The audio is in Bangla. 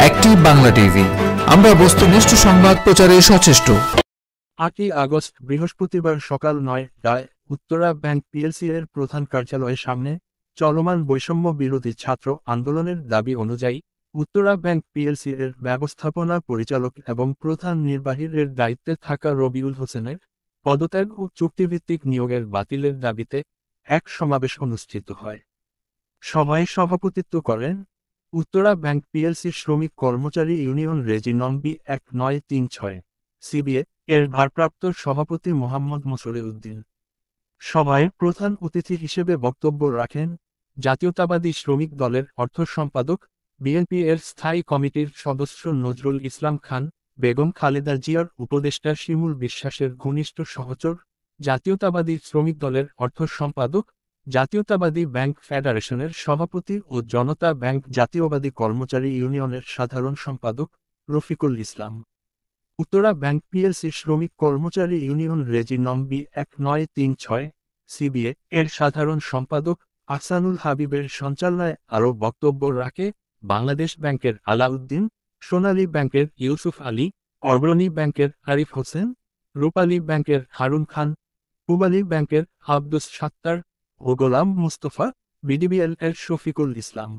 অ্যাক্টিভ বাংলা টিভি, আমরা বস্তুনিষ্ঠ সংবাদ প্রচারে সচেষ্ট। 8ই আগস্ট বৃহস্পতিবার সকাল 9টায় উত্তরা ব্যাংক পিএলসি এর প্রধান কার্যালয়ের সামনে চলমান বৈষম্য বিরোধী ছাত্র আন্দোলনের দাবি অনুযায়ী উত্তরা ব্যাংক পিএলসি এর ব্যবস্থাপনা পরিচালক এবং প্রধান নির্বাহীর দায়িত্বে থাকা রবিউল হোসেনের পদত্যাগ ও চুক্তিভিত্তিক নিয়োগের বাতিলের দাবিতে এক সমাবেশ অনুষ্ঠিত হয়। সভায় সভাপতিত্ব করেন উত্তরা ব্যাংক পিএলসির শ্রমিক কর্মচারী ইউনিয়ন রেজি নং বি 1936 সিবিএ এর ভারপ্রাপ্ত সভাপতি মোহাম্মদ মোশাররফ উদ্দিন। সভায় প্রধান অতিথি হিসেবে বক্তব্য রাখেন জাতীয়তাবাদী শ্রমিক দলের অর্থ সম্পাদক, বিএনপি এর স্থায়ী কমিটির সদস্য নজরুল ইসলাম খান, বেগম খালেদা জিয়ার উপদেষ্টা শিমুল বিশ্বাসের ঘনিষ্ঠ সহচর, জাতীয়তাবাদী শ্রমিক দলের অর্থ সম্পাদক, জাতীয়তাবাদী ব্যাংক ফেডারেশনের সভাপতি ও জনতা ব্যাংক জাতীয়বাদী কর্মচারী ইউনিয়নের সাধারণ সম্পাদক রফিকুল ইসলাম। উত্তরা ব্যাংক পিএলসি শ্রমিক কর্মচারী ইউনিয়ন রেজি নং বি 1936 সিবিএ এর সাধারণ সম্পাদক আহসানুল হাবিবের সঞ্চালনায় আরও বক্তব্য রাখে বাংলাদেশ ব্যাংকের আলাউদ্দিন, সোনালী ব্যাংকের ইউসুফ আলী, অগ্রণী ব্যাংকের আরিফ হোসেন, রূপালী ব্যাংকের হারুন খান, পূবালী ব্যাংকের আব্দুস সাত্তার ও গোলাম মুস্তফা, বিডিবিএল এর শফিকুল ইসলাম।